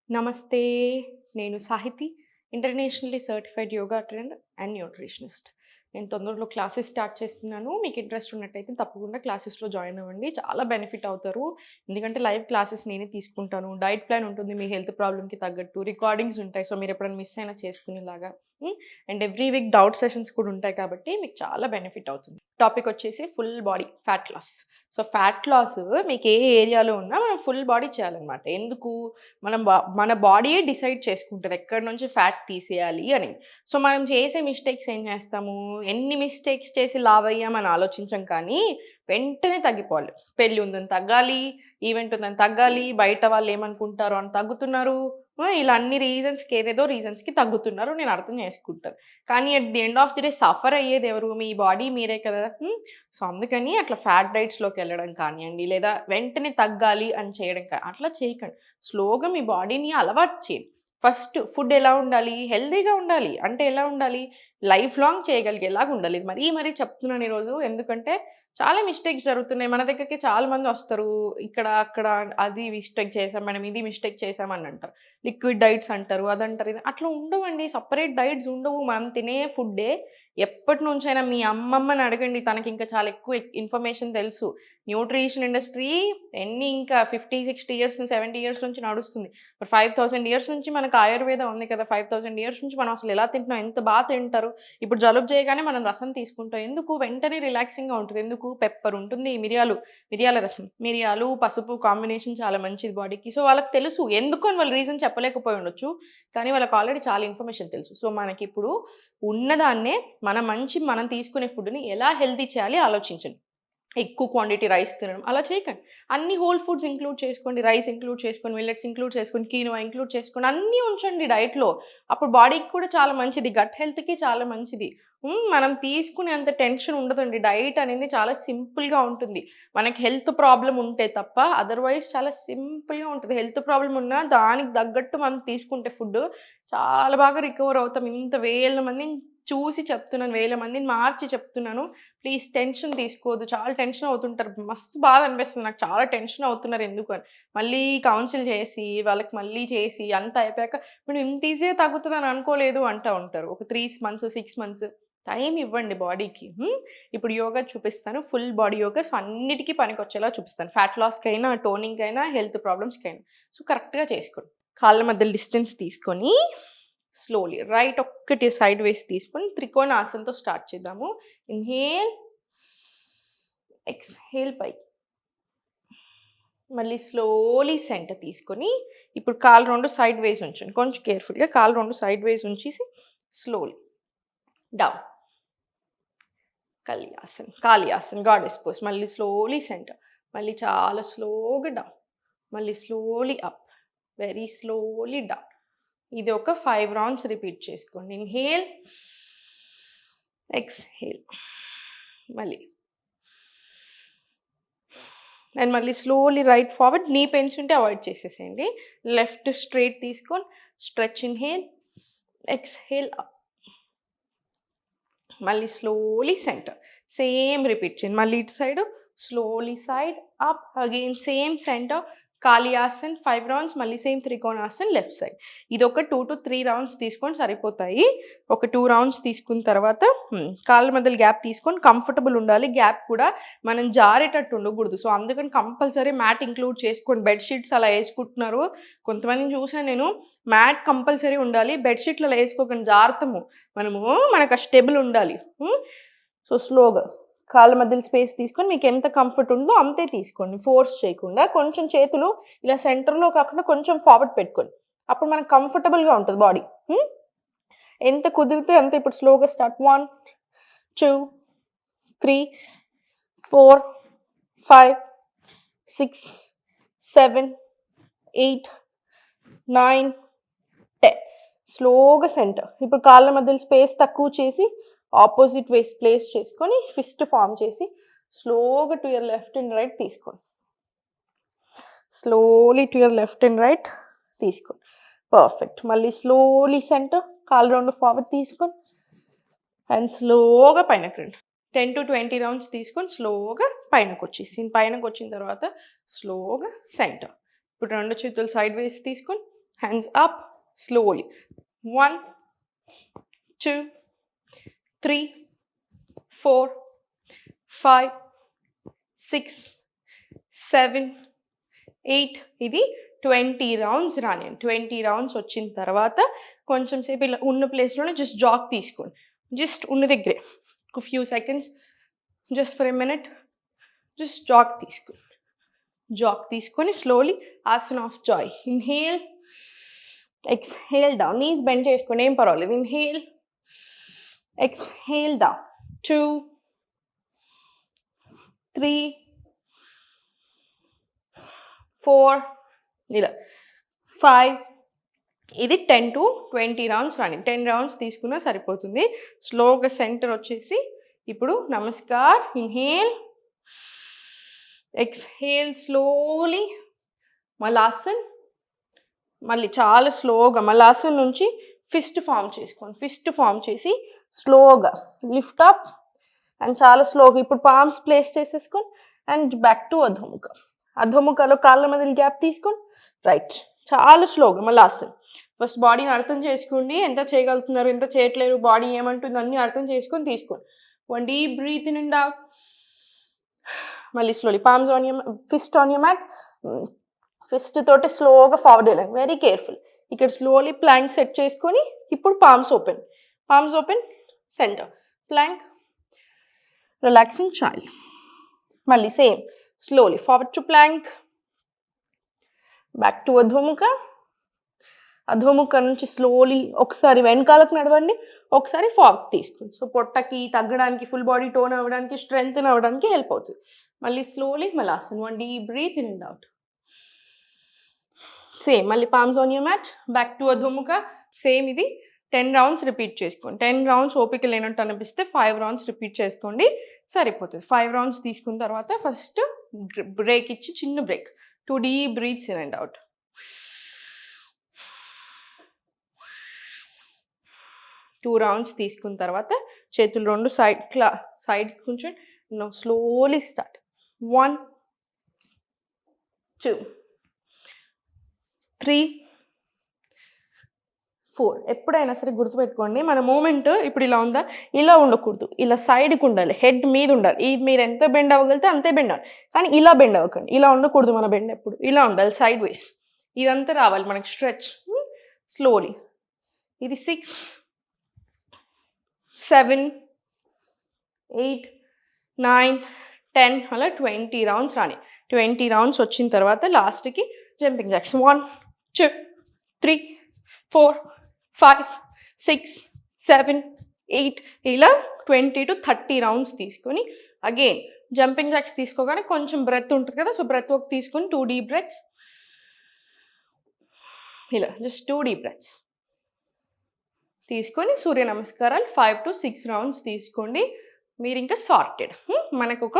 నమస్తే. నేను Sahithi. Internationally certified yoga trainer and nutritionist. నేను తొందరలో క్లాసెస్ స్టార్ట్ చేస్తున్నాను. మీకు ఇంట్రెస్ట్ ఉన్నట్టయితే తప్పకుండా క్లాసెస్‌లో జాయిన్ అవ్వండి. చాలా బెనిఫిట్ అవుతారు. ఎందుకంటే లైవ్ క్లాసెస్ నేనే తీసుకుంటాను. డైట్ ప్లాన్ ఉంటుంది మీ హెల్త్ ప్రాబ్లమ్‌కి తగ్గట్టు. రికార్డింగ్స్ ఉంటాయి. సో, మీరెప్పుడైనా మిస్ అయినా చేసుకునేలాగా. Hmm. And every week doubt sessions కూడా ఉంటాయి కాబట్టి మీకు చాలా బెనిఫిట్ అవుతుంది. టాపిక్ వచ్చేసి full body fat loss. So, fat loss మీకు ఏ ఏరియాలో ఉన్నా మనం ఫుల్ బాడీ చేయాలన్నమాట. ఎందుకు? మన బాడీయే డిసైడ్ చేసుకుంటది ఎక్కడి నుంచి ఫ్యాట్ తీసేయాలి అని. సో, మనం చేసే మిస్టేక్స్ ఏం చేస్తాము? ఎన్ని మిస్టేక్స్ చేసి లావయ్యామని ఆలోచించం కానీ, వెంటనే తగ్గిపోవాలి. పెళ్లి ఉందని తగ్గాలి, ఈవెంట్ ఉందని తగ్గాలి, బయట వాళ్ళేమనుకుంటారో అని తగ్గుతున్నారు. ఇలా అన్ని రీజన్స్‌కి ఏదేదో రీజన్స్‌కి తగ్గుతున్నారు. నేను అర్థం చేసుకుంటాను. కానీ at the end of the day suffer అయ్యేదెవరు? మీ బాడీ మీరే కదా! సో, అందుకని అట్లా ఫ్యాట్ డైట్స్‌లోకెళ్ళడం కానియండి, లేదా వెంటనే తగ్గాలి అని చేయడం అట్లా చేయకండి. స్లోగా మీ బాడీని అలవాటు చేయండి. ఫస్ట్ ఫుడ్ ఎలా ఉండాలి? హెల్తీగా ఉండాలి. అంటే ఎలా ఉండాలి? లైఫ్ లాంగ్ చేయగలిగేలాగా ఉండాలి. ఇది మరీ చెప్తున్నాను ఈరోజు. ఎందుకంటే చాలా మిస్టేక్స్ జరుగుతున్నాయి. మన దగ్గరికి చాలా మందొస్తారు. ఇక్కడ, అక్కడ అది మిస్టేక్ చేశాం మేడం, ఇది మిస్టేక్ చేశాం అని అంటారు. లిక్విడ్ డైట్స్ అంటారు. అదంటారు. ఇది అట్లా ఉండవండి. సెపరేట్ డైట్స్ ఉండవు. మనం తినే ఫుడ్డే ఎప్పటినుంచైనా మీ అమ్మమ్మని అడగండి. తనకింకా చాలా ఎక్కువ ఇన్ఫర్మేషన్ తెలుసు. న్యూట్రిషన్ ఇండస్ట్రీ ఇంకా 50, 60 ఇయర్స్, 70 ఇయర్స్ నుంచి నడుస్తుంది. మరి 5000 ఇయర్స్ నుంచి మనకు ఆయుర్వేదం ఉంది కదా! 5000 ఇయర్స్ నుంచి మనం అసలు ఎలా తింటున్నాం? ఎంత తింటారు? ఇప్పుడు జలుబు చేయగానే మనం రసం తీసుకుంటాం. ఎందుకు? వెంటనే రిలాక్సింగ్‌గా ఉంటది. ఎందుకు? పెప్పర్ ఉంటుంది. మిరియాల రసం. మిరియాలు, పసుపు కాంబినేషన్ చాలా మంచిది బాడీకి. సో, వాళ్ళకి తెలుసు. ఎందుకు అని వాళ్ళు రీజన్ చెప్పలేకపోయి ఉండొచ్చు. కానీ వాళ్ళకి ఆల్రెడీ చాలా ఇన్ఫర్మేషన్ తెలుసు. సో, మనకిప్పుడు ఉన్నదాన్నే మనం తీసుకునే ఫుడ్‌ని ఎలా హెల్తీ చేయాలి ఆలోచించండి. ఎక్కువ క్వాంటిటీ రైస్ తినడం అలా చేయకండి. అన్ని హోల్ ఫుడ్స్ ఇంక్లూడ్ చేసుకోండి. రైస్ ఇంక్లూడ్ చేసుకోండి, మిల్లెట్స్ ఇంక్లూడ్ చేసుకోండి, కీనోవ ఇంక్లూడ్ చేసుకోండి. అన్నీ ఉంచండి డైట్‌లో. అప్పుడు బాడీకి కూడా చాలా మంచిది. గట్ హెల్త్‌కి చాలా మంచిది. మనం తీసుకునేంత టెన్షన్ ఉండదండి. డైట్ అనేది చాలా సింపుల్‌గా ఉంటుంది. మనకి హెల్త్ ప్రాబ్లమ్ ఉంటే తప్ప అదర్‌వైజ్ చాలా సింపుల్‌గా ఉంటది. హెల్త్ ప్రాబ్లమ్ ఉన్నా దానికి తగ్గట్టు మనం తీసుకుంటే ఫుడ్డు చాలా బాగా రికవర్ అవుతాం. ఇంత వేల మందిని చూసి చెప్తున్నాను. వేల మందిని మార్చి చెప్తున్నాను. ప్లీజ్ టెన్షన్ తీసుకోవద్దు. చాలా టెన్షన్ అవుతుంటారు. మస్తు బాధ అనిపిస్తుంది నాకు. చాలా టెన్షన్ అవుతున్నారు ఎందుకు అని. మళ్ళీ కౌన్సిల్ చేసి, వాళ్ళకి మళ్ళీ చేసి అంతా అయిపోయాక "మేడం ఇంత ఈజీగా తగ్గుతదని అనుకోలేదు" అంటా ఉంటారు. ఒక 3 మంత్స్, 6 మంత్స్ టైమ్ ఇవ్వండి బాడీకి. ఇప్పుడు యోగా చూపిస్తాను. Full body yoga. సో, అన్నిటికి పనికొచ్చేలా చూపిస్తాను. ఫ్యాట్ లాస్‌కైనా, టోనింగ్‌కైనా, హెల్త్ ప్రాబ్లమ్స్‌కైనా. సో, కరెక్ట్‌గా చేసుకోండి. కాళ్ళ మధ్యలో డిస్టెన్స్ తీసుకొని స్లోలీ రైట్ ఒక్కటి సైడ్ వేసి తీసుకొని త్రికోణాసనంతో స్టార్ట్ చేద్దాము. ఇన్‌హేల్, ఎక్స్‌హేల్ పైకి. మళ్ళీ స్లోలీ సెంటర్ తీసుకొని ఇప్పుడు కాళ్ళు 2 సైడ్ వేస్ ఉంచండి. కొంచెం కేర్‌ఫుల్‌గా కాళ్ళు 2 సైడ్ వేస్ ఉంచేసి slowly down. Kaliasan goddess pose. మళ్ళీ స్లోలీ సెంటర్. మళ్ళీ చాలా స్లోగా డౌన్. మళ్ళీ slowly up. Very slowly down. ఇది ఒక 5 రౌండ్స్ రిపీట్ చేసుకోండి. Inhale, exhale. మళ్ళీ. అండ్ మళ్ళీ స్లోలీ రైట్ ఫార్వర్డ్. నీ పెంచుంటే అవాయిడ్ చేసేసేయండి. లెఫ్ట్ స్ట్రెయిట్ తీసుకొని స్ట్రెచ్ ఇన్‌హేల్, ఎక్స్‌హేల్ అప్. మళ్ళీ స్లోలీ సెంటర్. సేమ్ రిపీట్ చేయండి. మళ్ళీ ఇటు side slowly side up again same centre. Kaliasan 5 rounds మళ్ళీ సేమ్ త్రికోణాసన్ లెఫ్ట్ సైడ్. ఇదొక 2-3 రౌండ్స్ తీసుకొని సరిపోతాయి. ఒక 2 రౌండ్స్ తీసుకున్న తర్వాత కాళ్ళ మధ్యలో గ్యాప్ తీసుకొని కంఫర్టబుల్ ఉండాలి. గ్యాప్ కూడా మనం జారేటట్టు ఉండకూడదు. సో, అందుకని కంపల్సరీ మ్యాట్ ఇంక్లూడ్ చేసుకోండి. బెడ్ షీట్స్ అలా యేసుకుంటున్నారు. కొంతమందిని చూసాను నేను. మ్యాట్ కంపల్సరీ ఉండాలి. బెడ్ షీట్లు అలా యేసుకోకండి జారుతాము. మనకు ఆ స్టెబుల్ ఉండాలి. సో, స్లోగా కాళ్ళ మధ్యలో స్పేస్ తీసుకొని మీకు ఎంత కంఫర్ట్ ఉందో అంతే తీసుకోండి. ఫోర్స్ చేయకుండా కొంచెం చేతులు ఇలా సెంటర్‌లో కాకుండా కొంచెం ఫార్వర్డ్ పెట్టుకోండి. అప్పుడు మనకు కంఫర్టబుల్‌గా ఉంటది బాడీ. ఎంత కుదిరితే అంత. ఇప్పుడు స్లోగా స్టార్ట్. 1, 2, 3, 4, 5, 6, 7, 8, 9, 10. స్లోగా సెంటర్. ఇప్పుడు కాళ్ళ మధ్యలో స్పేస్ తక్కువ చేసి ఆపోజిట్ వేస్ ప్లేస్ చేసుకొని ఫిస్ట్ ఫార్మ్ చేసి స్లోగా to your left and right తీసుకోండి. Slowly to your left and right తీసుకోండి. పర్ఫెక్ట్. మళ్ళీ స్లోలీ సెంటర్. కాళ్ళు 2 ఫార్వర్డ్ తీసుకొని అండ్ స్లోగా పైనకి రండి. 10-20 రౌండ్స్ తీసుకొని స్లోగా పైనకొచ్చేసి పైనకొచ్చిన తర్వాత స్లోగా సెంటర్. ఇప్పుడు 2 చేతులు సైడ్ వేసి తీసుకొని hands up, slowly. 1, 2, 3, 4, 5, 6, 7, 8. ఇది 20 రౌండ్స్ రానియండి. 20 రౌండ్స్ వచ్చిన తర్వాత కొంచెం సేపు ఇలా ఉన్న ప్లేస్లోనే జస్ట్ జాగ్ తీసుకోండి. జస్ట్ ఉన్న దగ్గరే ఒక few seconds, just for a minute just jog తీసుకోండి. జాగ్ తీసుకొని slowly asan of joy. Inhale, exhale down. Knees bend చేసుకోండి, ఏం పర్వాలేదు. Inhale, exhale down. 2, 3, 4, ఇలా 5. ఇది 10 to 20 రౌండ్స్ రాని. 10 రౌండ్స్ తీసుకున్నా సరిపోతుంది. స్లోగా సెంటర్ వచ్చేసి ఇప్పుడు namaskar. Inhale, exhale slowly. Malasan. మళ్ళీ చాలా స్లోగా మలాసన్ నుంచి ఫిస్ట్ ఫామ్ చేసుకోండి. ఫిస్ట్ ఫామ్ చేసి స్లోగా లిఫ్ట్ అప్ అండ్ చాలా స్లోగా ఇప్పుడు పామ్స్ ప్లేస్ చేసేసుకోండి అండ్ బ్యాక్ టు అధోముఖ. అధోముఖలో కాళ్ళ మధ్య గ్యాప్ తీసుకోండి. రైట్. చాలా స్లోగా మలాసన్. ఫస్ట్ బాడీని అర్థం చేసుకోండి, ఎంత చేయగలుగుతున్నారు, ఎంత చేయట్లేరు, బాడీ ఏమంటుంది అన్నీ అర్థం చేసుకొని తీసుకోండి. 1 deep breath in and out. మళ్ళీ slowly palms on your fist on your mat. Fist తోటి స్లోగా ఫార్వర్డ్ వెళ్ళండి. Very careful. ఇక్కడ స్లోలీ ప్లాంక్ సెట్ చేసుకొని ఇప్పుడు palms open. Palms open, centre plank, relaxing child. మళ్ళీ same slowly forward to plank, back to Adhomukha. Adhomukha నుంచి slowly ఒకసారి వెనకాలకు నడవండి, ఒకసారి ఫార్వర్డ్ తీసుకోండి. సో పొట్టకి తగ్గడానికి, ఫుల్ బాడీ టోన్ అవ్వడానికి, స్ట్రెంగ్త్ అవ్వడానికి హెల్ప్ అవుతుంది. మళ్ళీ slowly Malasan. 1 deep breath in and out. Same మళ్ళీ palms on your mat, back to Adhomukha. Same ఇది 10 రౌండ్స్ రిపీట్ చేసుకోండి. 10 రౌండ్స్ ఓపిక లేనట్టు అనిపిస్తే 5 రౌండ్స్ రిపీట్ చేసుకోండి, సరిపోతుంది. 5 రౌండ్స్ తీసుకున్న తర్వాత ఫస్ట్ బ్రేక్ ఇచ్చి చిన్న break. 2 deep breaths in and out. Two rounds తీసుకున్న తర్వాత చేతులు రెండు సైడ్ కొంచెం స్లోలీ స్టార్ట్. 1, 2, 3, 4. ఎప్పుడైనా సరే గుర్తుపెట్టుకోండి, మన మూమెంట్ ఇప్పుడు ఇలా ఉందా, ఇలా ఉండకూడదు, ఇలా సైడ్కి ఉండాలి, హెడ్ మీద ఉండాలి. ఇది మీరు ఎంత బెండ్ అవ్వగలిగితే అంతే బెండ్ అవ్వాలి, కానీ ఇలా బెండ్ అవ్వకండి. ఇలా ఉండకూడదు మన బెండ్, ఎప్పుడు ఇలా ఉండాలి, సైడ్ వైస్. ఇదంతా రావాలి మనకి స్ట్రెచ్. స్లోలీ. ఇది 6, 7, 8, 9, 10 అలా 20 రౌండ్స్ రాని. 20 రౌండ్స్ వచ్చిన తర్వాత లాస్ట్కి జంపింగ్ జాక్స్. 1, 2, 3, 4, 5, 6, 7, 8 ఇలా 20 to 30 రౌండ్స్ తీసుకొని అగైన్ జంపింగ్ జాక్స్ తీసుకోగానే కొంచెం బ్రెత్ ఉంటుంది కదా, సో బ్రెత్ వర్క్ తీసుకొని 2 deep breaths. ఇలా జస్ట్ 2 deep breaths తీసుకొని సూర్య నమస్కారాలు 5 to 6 రౌండ్స్ తీసుకోండి. మీరు ఇంకా సార్టెడ్. మనకు ఒక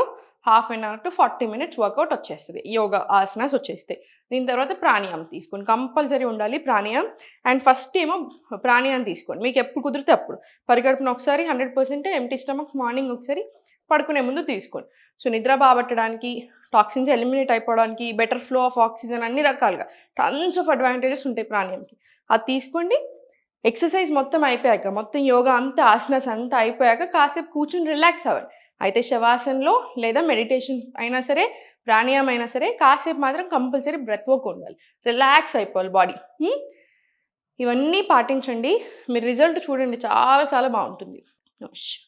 1/2 hour to 40 minutes వర్కౌట్ వచ్చేస్తుంది. యోగా ఆసనాస్ వచ్చేస్తాయి. దీని తర్వాత ప్రాణాయామం తీసుకోండి, కంపల్సరీ ఉండాలి ప్రాణాయామం. అండ్ ఫస్ట్ ఏమో ప్రాణాయామం తీసుకోండి, మీకు ఎప్పుడు కుదిరితే అప్పుడు. పరిగడుపున ఒకసారి 100% ఎంటీ స్టమక్ మార్నింగ్ ఒకసారి, పడుకునే ముందు తీసుకోండి. సో నిద్ర బాగట్టడానికి, టాక్సిన్స్ ఎలిమినేట్ అయిపోవడానికి, బెటర్ ఫ్లో ఆఫ్ ఆక్సిజన్, అన్ని రకాలుగా టన్స్ ఆఫ్ అడ్వాంటేజెస్ ఉంటాయి ప్రాణాయామకి. అది తీసుకోండి. ఎక్సర్సైజ్ మొత్తం అయిపోయాక, మొత్తం యోగా అంతా ఆసనాస్ అంతా అయిపోయాక కాసేపు కూర్చుని రిలాక్స్ అవ్వండి. అయితే శవాసనలో లేదా మెడిటేషన్ అయినా సరే, ప్రాణాయామం అయినా సరే, కాసేపు మాత్రం కంపల్సరీ బ్రెత్ వర్క్ ఉండాలి, రిలాక్స్ అయిపోవాలి బాడీ. ఇవన్నీ పాటించండి, మీరు రిజల్ట్ చూడండి, చాలా చాలా బాగుంటుంది. నమస్తే.